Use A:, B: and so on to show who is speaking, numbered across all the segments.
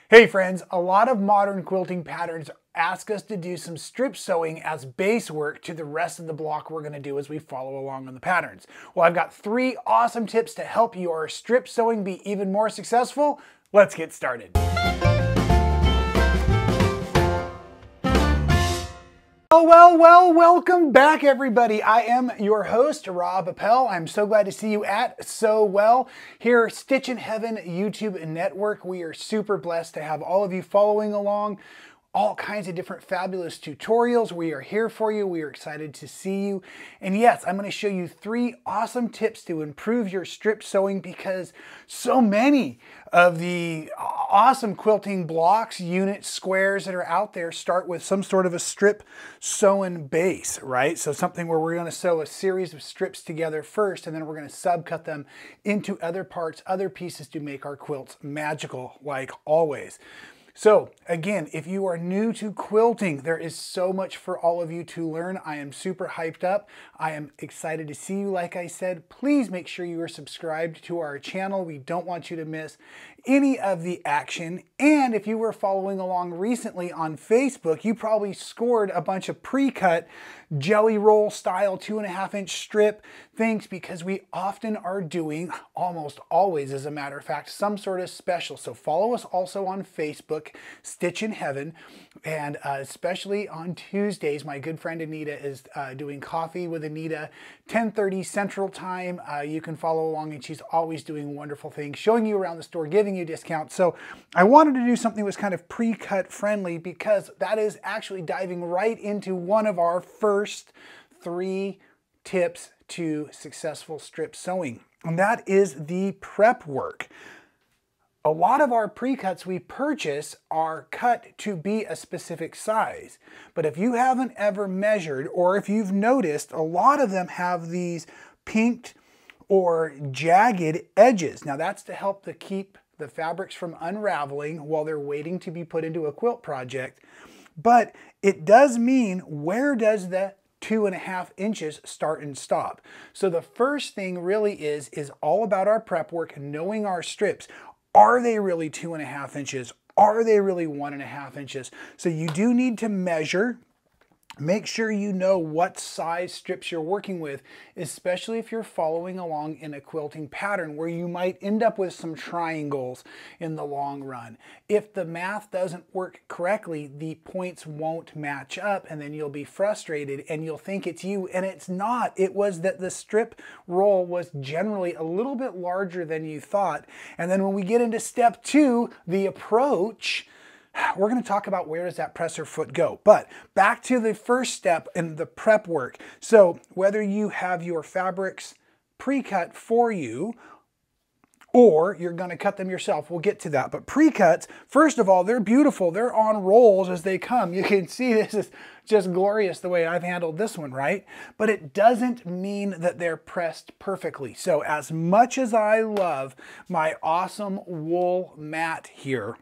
A: Hey friends, a lot of modern quilting patterns ask us to do some strip sewing as base work to the rest of the block we're going to do as we follow along on the patterns. Well, I've got 3 awesome tips to help your strip sewing be even more successful. Let's get started. Welcome back everybody. I am your host, Rob Appel. I'm so glad to see you at Sew Well here, Stitch in Heaven YouTube network. We are super blessed to have all of you following along. All kinds of different fabulous tutorials. We are here for you. We are excited to see you. And yes, I'm going to show you 3 awesome tips to improve your strip sewing because so many of the awesome quilting blocks, units, squares that are out there start with some sort of a strip sewn base, right? So something where we're going to sew a series of strips together first, and then we're going to subcut them into other parts, other pieces to make our quilts magical like always. So again, if you are new to quilting, there is so much for all of you to learn. I am super hyped up. I am excited to see you. Like I said, please make sure you are subscribed to our channel. We don't want you to miss any of the action. And if you were following along recently on Facebook, you probably scored a bunch of pre-cut jelly roll style 2.5-inch strip things because we often are doing, almost always as a matter of fact, some sort of special. So follow us also on Facebook, Stitch in Heaven, and especially on Tuesdays, my good friend Anita is doing Coffee with Anita, 10:30 Central Time. You can follow along and she's always doing wonderful things, showing you around the store, giving you discounts. So I wanted to do something that was kind of pre-cut friendly because that is actually diving right into one of our first 3 tips to successful strip sewing, and that is the prep work. A lot of our pre-cuts we purchase are cut to be a specific size, but if you haven't ever measured, or if you've noticed, a lot of them have these pinked or jagged edges. Now that's to help to keep the fabrics from unraveling while they're waiting to be put into a quilt project. But it does mean, where does the 2.5 inches start and stop? So the first thing really is all about our prep work, knowing our strips. Are they really 2.5 inches? Are they really 1.5 inches? So you do need to measure. Make sure you know what size strips you're working with, especially if you're following along in a quilting pattern where you might end up with some triangles in the long run. If the math doesn't work correctly, the points won't match up and then you'll be frustrated and you'll think it's you, and it's not. It was that the strip roll was generally a little bit larger than you thought. And then when we get into step 2, the approach, we're going to talk about where does that presser foot go. But back to the first step in the prep work. So whether you have your fabrics pre-cut for you or you're going to cut them yourself, we'll get to that. But pre-cuts, first of all, they're beautiful. They're on rolls as they come. You can see this is just glorious the way I've handled this one, right? But it doesn't mean that they're pressed perfectly. So as much as I love my awesome wool mat here,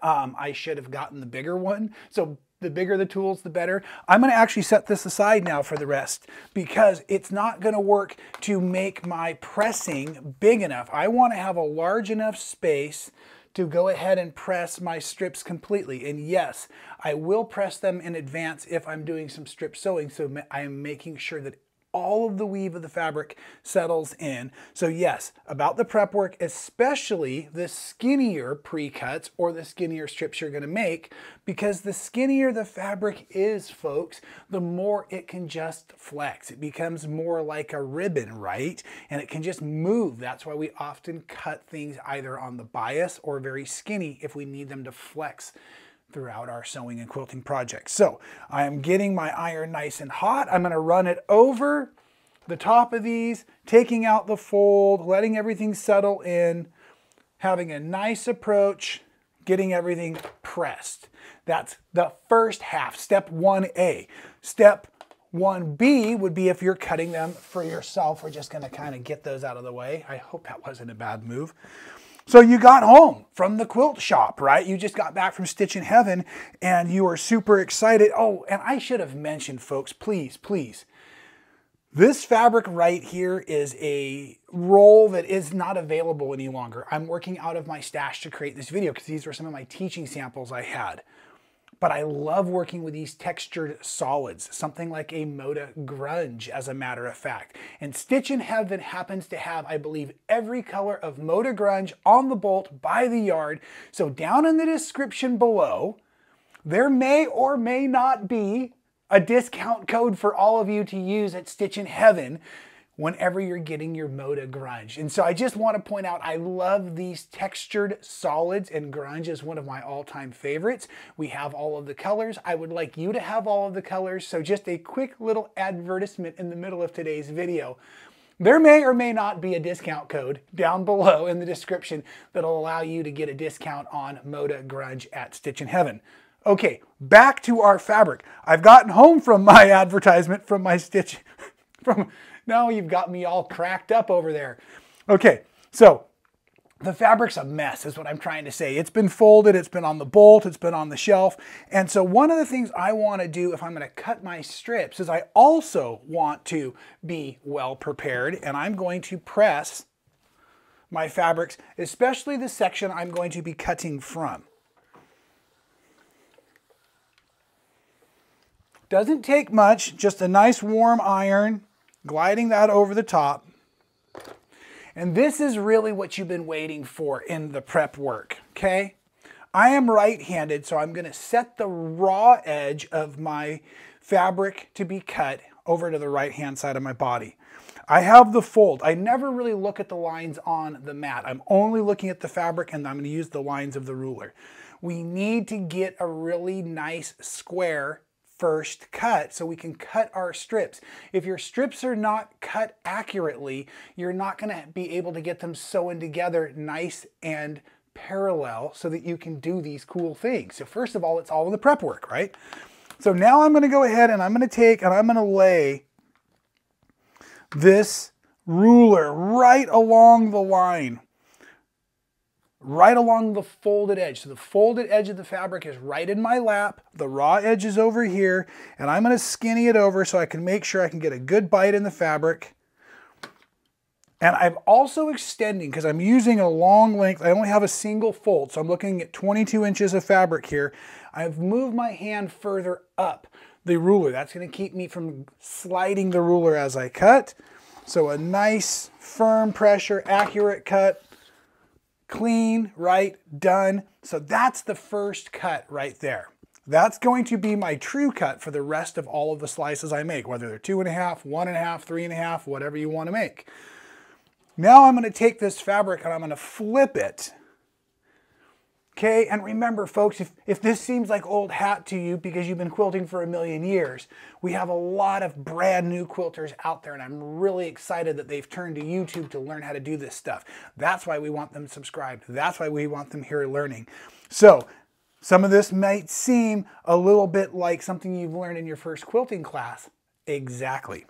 A: I should have gotten the bigger one. So the bigger the tools, the better. I'm going to actually set this aside now for the rest because it's not going to work to make my pressing big enough. I want to have a large enough space to go ahead and press my strips completely. And yes, I will press them in advance if I'm doing some strip sewing. So I am making sure that all of the weave of the fabric settles in. So yes, about the prep work, especially the skinnier pre-cuts or the skinnier strips you're gonna make, because the skinnier the fabric is, folks, the more it can just flex. It becomes more like a ribbon, right? And it can just move. That's why we often cut things either on the bias or very skinny if we need them to flex throughout our sewing and quilting projects. So I am getting my iron nice and hot. I'm going to run it over the top of these, taking out the fold, letting everything settle in, having a nice approach, getting everything pressed. That's the first half, step 1A. Step 1B would be if you're cutting them for yourself. We're just going to kind of get those out of the way. I hope that wasn't a bad move. So you got home from the quilt shop, right? You just got back from Stitch in Heaven and you are super excited. Oh, and I should have mentioned, folks, please, This fabric right here is a roll that is not available any longer. I'm working out of my stash to create this video because these were some of my teaching samples I had. But I love working with these textured solids, something like a Moda Grunge, as a matter of fact. And Stitch in Heaven happens to have, I believe, every color of Moda Grunge on the bolt by the yard. So down in the description below, there may or may not be a discount code for all of you to use at Stitch in Heaven whenever you're getting your Moda Grunge. And so I just want to point out, I love these textured solids, and grunge is one of my all-time favorites. We have all of the colors. I would like you to have all of the colors. So just a quick little advertisement in the middle of today's video. There may or may not be a discount code down below in the description that'll allow you to get a discount on Moda Grunge at Stitch in Heaven. Okay, back to our fabric. I've gotten home from my advertisement from my Stitch, now you've got me all cracked up over there. Okay, so the fabric's a mess is what I'm trying to say. It's been folded, it's been on the bolt, it's been on the shelf. And so one of the things I want to do if I'm going to cut my strips is I also want to be well prepared, and I'm going to press my fabrics, especially the section I'm going to be cutting from. Doesn't take much, just a nice warm iron, gliding that over the top. And this is really what you've been waiting for in the prep work, okay? I am right-handed, so I'm going to set the raw edge of my fabric to be cut over to the right-hand side of my body. I have the fold. I never really look at the lines on the mat. I'm only looking at the fabric, and I'm going to use the lines of the ruler. We need to get a really nice square first cut so we can cut our strips. If your strips are not cut accurately, you're not going to be able to get them sewn together nice and parallel so that you can do these cool things. So first of all, it's all in the prep work, right? So now I'm going to go ahead and I'm going to take and I'm going to lay this ruler right along the line, right along the folded edge. So the folded edge of the fabric is right in my lap. The raw edge is over here, and I'm going to skinny it over so I can make sure I can get a good bite in the fabric. And I'm also extending, because I'm using a long length, I only have a single fold, so I'm looking at 22 inches of fabric here. I've moved my hand further up the ruler. That's going to keep me from sliding the ruler as I cut. So a nice, firm pressure, accurate cut. Clean, right, done. So that's the first cut right there. That's going to be my true cut for the rest of all of the slices I make, whether they're 2.5, 1.5, 3.5, whatever you want to make. Now I'm going to take this fabric and I'm going to flip it. Okay, and remember folks, if this seems like old hat to you because you've been quilting for a million years, we have a lot of brand new quilters out there, and I'm really excited that they've turned to YouTube to learn how to do this stuff. That's why we want them subscribed. That's why we want them here learning. So some of this might seem a little bit like something you've learned in your first quilting class. Exactly.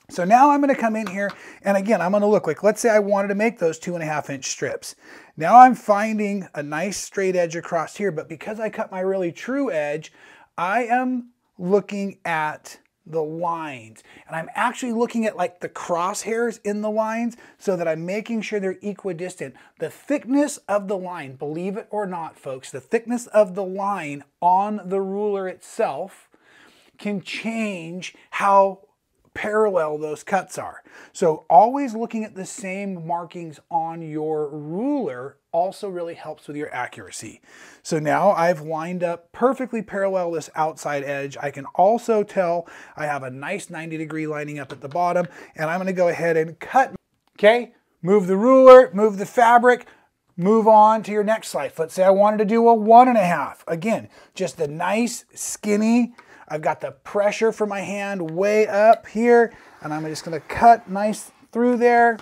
A: So now I'm going to come in here, and again, I'm going to look like, let's say I wanted to make those 2.5 inch strips. Now I'm finding a nice straight edge across here, but because I cut my really true edge, I am looking at the lines, and I'm actually looking at like the crosshairs in the lines so that I'm making sure they're equidistant. The thickness of the line, believe it or not, folks, the thickness of the line on the ruler itself can change how parallel those cuts are. So always looking at the same markings on your ruler also really helps with your accuracy. So now I've lined up perfectly parallel this outside edge. I can also tell I have a nice 90-degree lining up at the bottom, and I'm going to go ahead and cut. Okay, move the ruler, move the fabric, move on to your next slice. Let's say I wanted to do a 1.5. Again, just a nice skinny. I've got the pressure for my hand way up here, and I'm just going to cut nice through there,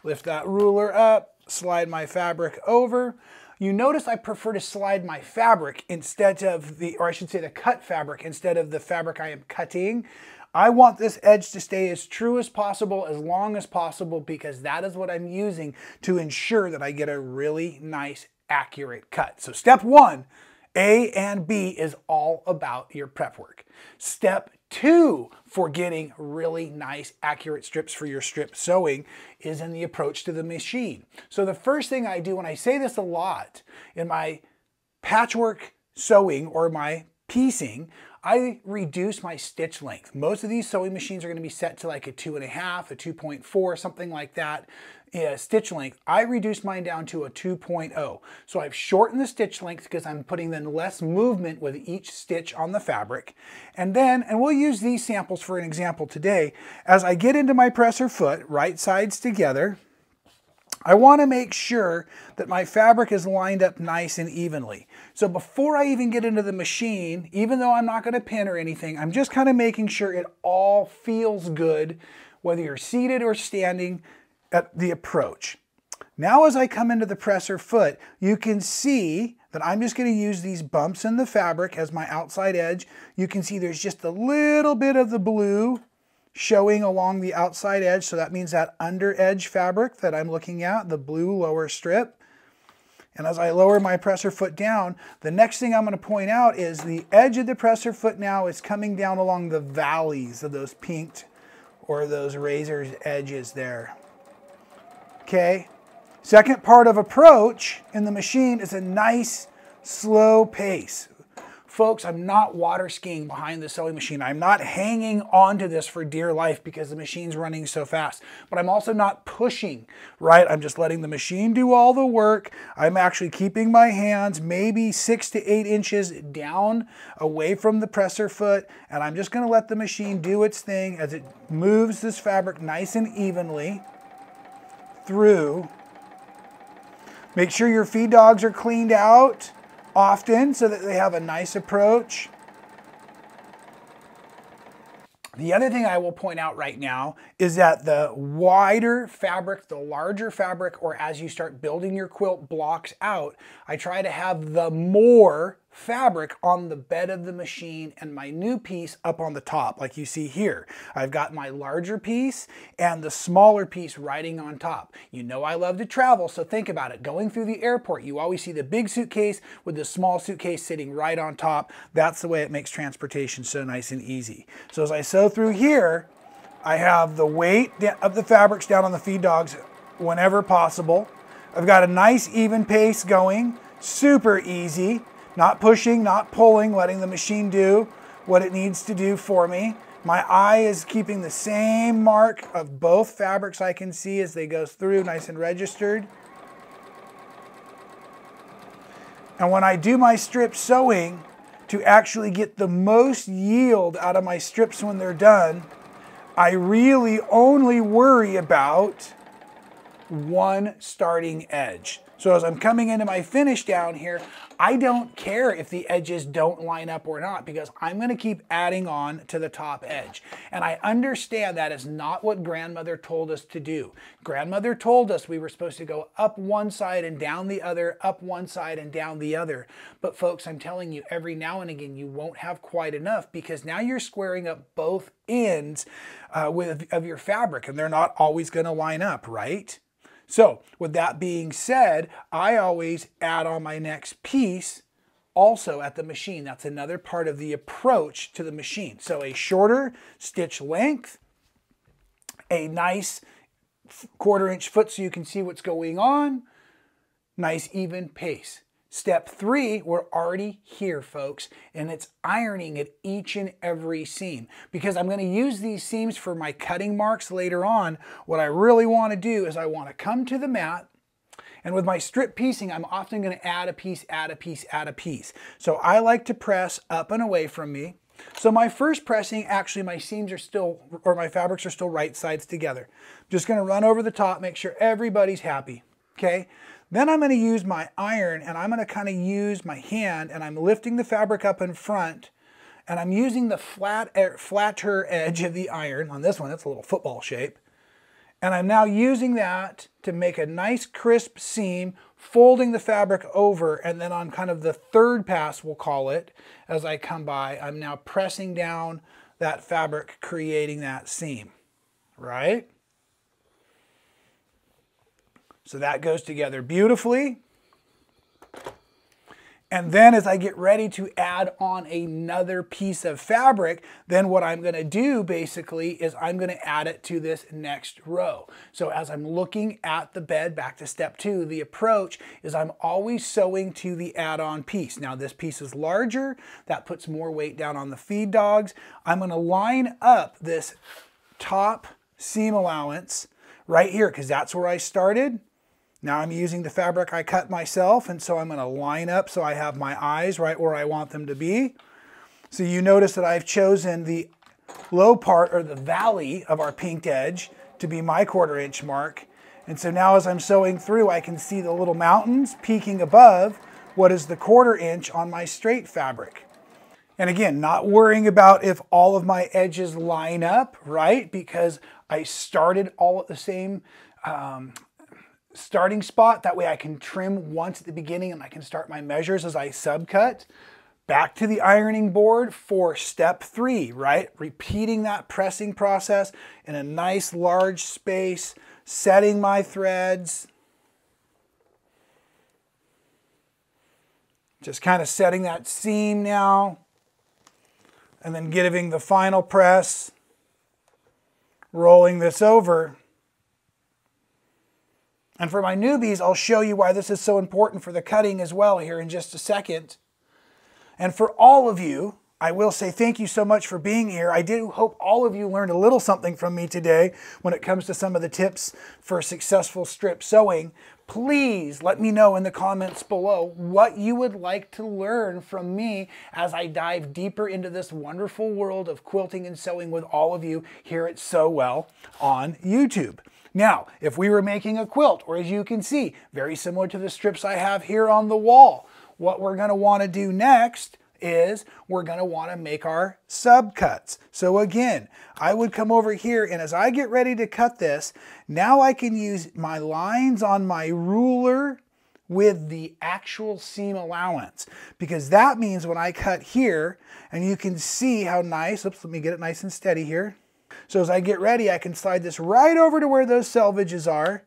A: lift that ruler up, slide my fabric over. You notice I prefer to slide my fabric instead of the, or I should say the cut fabric instead of the fabric I am cutting. I want this edge to stay as true as possible, as long as possible, because that is what I'm using to ensure that I get a really nice, accurate cut. So step one, A and B is all about your prep work. Step two for getting really nice, accurate strips for your strip sewing is in the approach to the machine. So the first thing I do, and I say this a lot in my patchwork sewing or my piecing, I reduce my stitch length. Most of these sewing machines are going to be set to like a 2.5, a 2.4, something like that. Stitch length. I reduced mine down to a 2.0. So I've shortened the stitch length because I'm putting then less movement with each stitch on the fabric. And then, and we'll use these samples for an example today, as I get into my presser foot, right sides together, I want to make sure that my fabric is lined up nice and evenly. So before I even get into the machine, even though I'm not going to pin or anything, I'm just kind of making sure it all feels good, whether you're seated or standing at the approach. Now as I come into the presser foot, you can see that I'm just going to use these bumps in the fabric as my outside edge. You can see there's just a little bit of the blue showing along the outside edge, so that means that under edge fabric that I'm looking at, the blue lower strip. And as I lower my presser foot down, the next thing I'm going to point out is the edge of the presser foot now is coming down along the valleys of those pinked or those razor's edges there. Okay, second part of approach in the machine is a nice slow pace. Folks, I'm not water skiing behind the sewing machine. I'm not hanging onto this for dear life because the machine's running so fast. But I'm also not pushing, right? I'm just letting the machine do all the work. I'm actually keeping my hands maybe 6 to 8 inches down away from the presser foot. And I'm just going to let the machine do its thing as it moves this fabric nice and evenly through. Make sure your feed dogs are cleaned out often so that they have a nice approach. The other thing I will point out right now is that the wider fabric, the larger fabric, or as you start building your quilt blocks out, I try to have the more fabric on the bed of the machine and my new piece up on the top, like you see here. I've got my larger piece and the smaller piece riding on top. You know I love to travel, so think about it. Going through the airport, you always see the big suitcase with the small suitcase sitting right on top. That's the way it makes transportation so nice and easy. So as I sew through here, I have the weight of the fabrics down on the feed dogs whenever possible. I've got a nice even pace going, super easy. Not pushing, not pulling, letting the machine do what it needs to do for me. My eye is keeping the same mark of both fabrics I can see as they go through, nice and registered. And when I do my strip sewing, to actually get the most yield out of my strips when they're done, I really only worry about one starting edge. So as I'm coming into my finish down here, I don't care if the edges don't line up or not because I'm going to keep adding on to the top edge. And I understand that is not what grandmother told us to do. Grandmother told us we were supposed to go up one side and down the other, up one side and down the other. But folks, I'm telling you, every now and again, you won't have quite enough because now you're squaring up both ends of your fabric and they're not always going to line up, right? So with that being said, I always add on my next piece also at the machine. That's another part of the approach to the machine. So a shorter stitch length, a nice 1/4 inch foot so you can see what's going on, nice even pace. Step 3, we're already here, folks, and it's ironing at each and every seam. Because I'm going to use these seams for my cutting marks later on, what I really want to do is I want to come to the mat, and with my strip piecing, I'm often going to add a piece, add a piece, add a piece. So I like to press up and away from me. So my first pressing, actually my seams are still, or my fabrics are still right sides together. Just going to run over the top, make sure everybody's happy, okay? Then I'm going to use my iron and I'm going to kind of use my hand and I'm lifting the fabric up in front and I'm using the flatter edge of the iron. On this one, it's a little football shape. And I'm now using that to make a nice crisp seam, folding the fabric over, and then on kind of the third pass, we'll call it, as I come by, I'm now pressing down that fabric, creating that seam, right? So that goes together beautifully. And then as I get ready to add on another piece of fabric, then what I'm gonna do basically is I'm gonna add it to this next row. So as I'm looking at the bed, back to step 2, the approach is I'm always sewing to the add-on piece. Now this piece is larger, that puts more weight down on the feed dogs. I'm gonna line up this top seam allowance right here because that's where I started. Now I'm using the fabric I cut myself, and so I'm going to line up so I have my eyes right where I want them to be. So you notice that I've chosen the low part, or the valley, of our pinked edge to be my 1/4 inch mark. And so now as I'm sewing through, I can see the little mountains peeking above what is the 1/4 inch on my straight fabric. And again, not worrying about if all of my edges line up, right? Because I started all at the same starting spot. That way I can trim once at the beginning and I can start my measures as I subcut. Back to the ironing board for step 3, right? Repeating that pressing process in a nice large space, setting my threads. Just kind of setting that seam now. And then giving the final press, rolling this over. And for my newbies, I'll show you why this is so important for the cutting as well here in just a second. And for all of you, I will say thank you so much for being here. I do hope all of you learned a little something from me today when it comes to some of the tips for successful strip sewing. Please let me know in the comments below what you would like to learn from me as I dive deeper into this wonderful world of quilting and sewing with all of you here at Sew Well on YouTube. Now, if we were making a quilt, or as you can see, very similar to the strips I have here on the wall, what we're going to want to do next is we're going to want to make our subcuts. So again, I would come over here, and as I get ready to cut this, now I can use my lines on my ruler with the actual seam allowance, because that means when I cut here, and you can see how nice, oops, let me get it nice and steady here. So as I get ready, I can slide this right over to where those selvages are.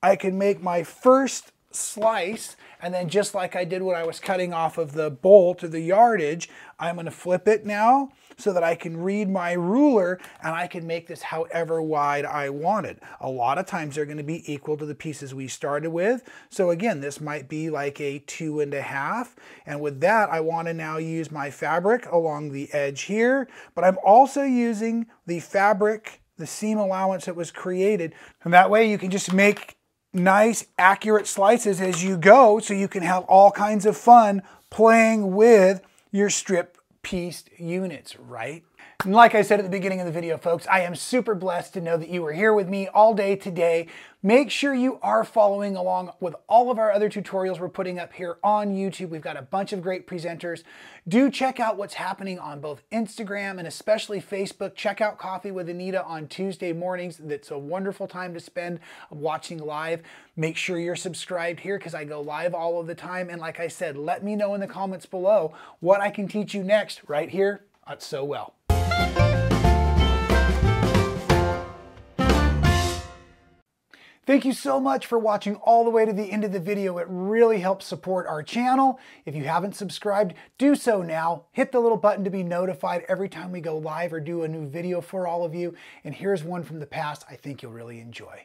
A: I can make my first slice, and then just like I did when I was cutting off of the bolt or the yardage, I'm going to flip it now so that I can read my ruler and I can make this however wide I wanted. A lot of times they're going to be equal to the pieces we started with. So again, this might be like a 2.5. And with that, I want to now use my fabric along the edge here, but I'm also using the fabric, the seam allowance that was created. And that way you can just make nice, accurate slices as you go, so you can have all kinds of fun playing with your strip pieced units, right? And like I said at the beginning of the video, folks, I am super blessed to know that you were here with me all day today. Make sure you are following along with all of our other tutorials we're putting up here on YouTube. We've got a bunch of great presenters. Do check out what's happening on both Instagram and especially Facebook. Check out Coffee with Anita on Tuesday mornings. That's a wonderful time to spend watching live. Make sure you're subscribed here because I go live all of the time. And like I said, let me know in the comments below what I can teach you next right here at Sew Well. Thank you so much for watching all the way to the end of the video. It really helps support our channel. If you haven't subscribed, do so now. Hit the little button to be notified every time we go live or do a new video for all of you. And here's one from the past I think you'll really enjoy.